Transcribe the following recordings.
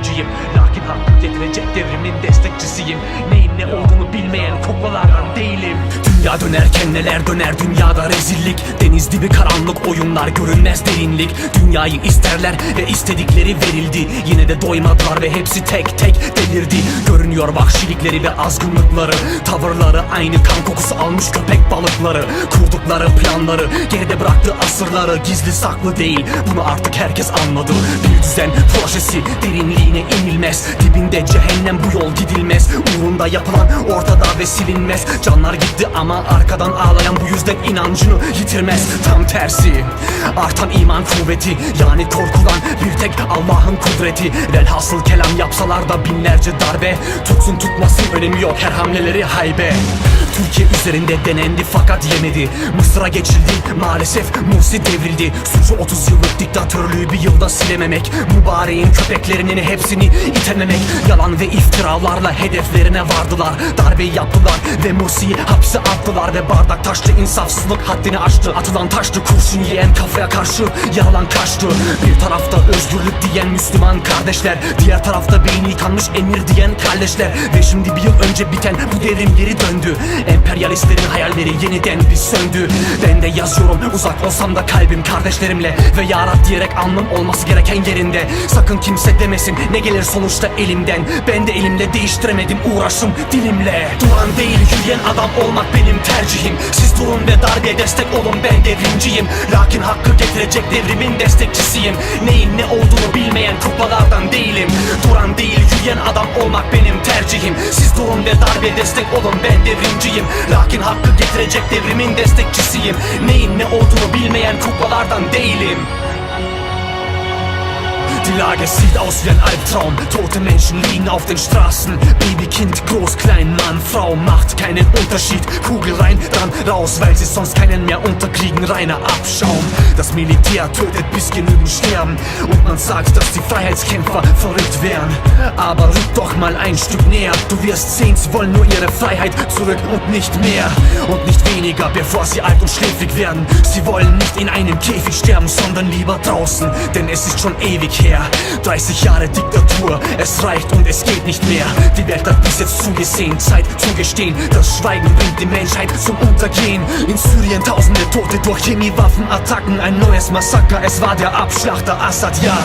devrimciyim. Lakin hakkı getirecek devrimin destekçisiyim. Neyin ne olduğunu bilmeyen kuklalardan değilim. Dünya dönerken neler döner dünyada rezillik. Deniz dibi karanlık oyunlar, görünmez derinlik. Dünyayı isterler ve istedikleri verildi. Yine de doymadılar ve hepsi tek tek delirdi. Görünüyor vahşilikleri ve azgınlıkları. Tavırları aynı kan kokusu almış köpek balıkları. Kurdukları planları, geride bıraktığı asırları. Gizli saklı değil, bunu artık herkes anladı. Bir düzen projesi, derinliğine inilmez. Dibinde cehennem, bu yol gidilmez. Uğrunda yapılan ortada ve silinmez. Canlar gitti ama arkadan ağlayan bu yüzden inancını yitirmez. Tam tersi, artan iman kuvveti, yani korkulan bir tek Allah'ın kudreti. Velhasıl kelam yapsalar da binlerce darbe, tutsun tutmasın önemi yok, her hamleleri haybe. Türkiye üzerinde denendi fakat yemedi. Mısır'a geçildi maalesef, Mursi devrildi. Suçu 30 yıllık diktatörlüğü bir yılda silememek. Mübareğin köpeklerinin hepsini itememek. Yalan ve iftiralarla hedeflerine vardılar. Darbeyi yaptılar ve Mursi'yi hapse attılar. Ve bardak taştı, insafsızlık haddini aştı. Atılan taştı, kurşun yiyen kafaya karşı yaralan kaçtı. Bir tarafta özgürlük diyen Müslüman kardeşler, diğer tarafta beyni yıkanmış emir diyen kardeşler. Ve şimdi bir yıl önce biten bu devrim geri döndü. Emperyalistlerin hayalleri yeniden bir söndü. Ben de yazıyorum uzak olsam da kalbim kardeşlerimle. Ve ya Rab diyerek alnım olması gereken yerinde. Sakın kimse demesin ne gelir sonuçta elimden. Ben de elimle değiştiremedim uğraşım dilimle. Duran değil yürüyen adam olmak benim tercihim. Siz durun ve darbeye destek olun, ben devrimciyim. Lakin hakkı getirecek devrimin destekçisiyim. Neyin ne olduğunu bilmeyen kuklalardan değilim. Duran değil yürüyen adam olmak benim tercihim. Siz durun ve darbeye destek olun, ben devrimciyim. Lakin hakkı getirecek devrimin destekçisiyim. Neyin ne olduğunu bilmeyen kuklalardan değilim. Die Lage sieht aus wie ein Albtraum. Tote Menschen liegen auf den Straßen. Baby, Kind, groß, klein, Mann, Frau, macht keinen Unterschied. Kugel rein, dann raus, weil sie sonst keinen mehr unterkriegen. Reiner Abschaum. Das Militär tötet bis genügend sterben. Und man sagt, dass die Freiheitskämpfer verrückt wären. Aber rück doch mal ein Stück näher. Du wirst sehen, sie wollen nur ihre Freiheit zurück und nicht mehr. Und nicht weniger, bevor sie alt und schläfrig werden. Sie wollen nicht in einem Käfig sterben, sondern lieber draußen. Denn es ist schon ewig her. 30 Jahre Diktatur, es reicht und es geht nicht mehr. Die Welt hat bis jetzt zugesehen, Zeit zugestehen. Das Schweigen bringt die Menschheit zum Untergehen. In Syrien tausende Tote durch Chemiewaffenattacken. Ein neues Massaker, es war der Abschlachter Assad, ja.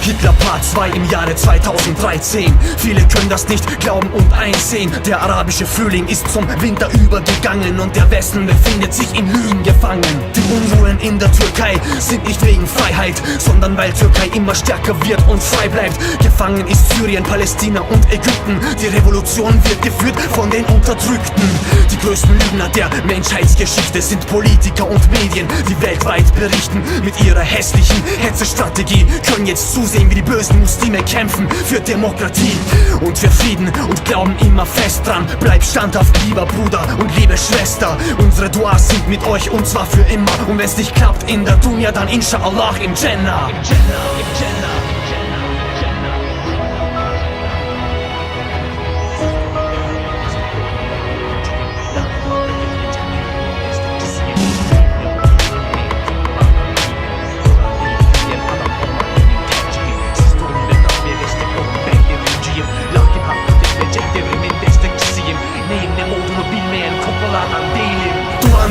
Hitler Part 2 im Jahre 2013. Viele können das nicht glauben und einsehen. Der arabische Frühling ist zum Winter übergegangen und der Westen befindet sich in Lügen gefangen. Die Unruhen in der Türkei sind nicht wegen Freiheit, sondern weil Türkei immer stärker wird und frei bleibt. Gefangen ist Syrien, Palästina und Ägypten. Die Revolution wird geführt von den Unterdrückten. Die größten Lügner der Menschheitsgeschichte sind Politiker und Medien, die weltweit berichten. Mit ihrer hässlichen Hetzestrategie können jetzt zusehen, wie die bösen Muslime kämpfen für Demokratie und für Frieden und glauben immer fest dran. Bleib standhaft, lieber Bruder und liebe Schwester. Unsere Duas sind mit euch und zwar für immer. Und wenn's nicht klappt in der Dunya, dann inshallah im Jannah. Im Jannah, im Jannah.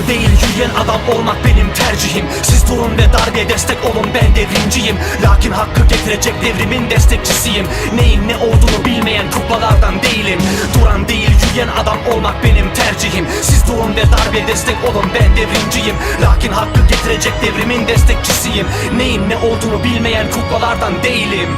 Değil yürüyen adam olmak benim tercihim. Siz durun ve darbeye destek olun, ben devrimciyim. Lakin hakkı getirecek devrimin destekçisiyim. Neyin ne olduğunu bilmeyen kuklalardan değilim. Duran değil yürüyen adam olmak benim tercihim. Siz durun ve darbeye destek olun, ben devrimciyim. Lakin hakkı getirecek devrimin destekçisiyim. Neyin ne olduğunu bilmeyen kuklalardan değilim.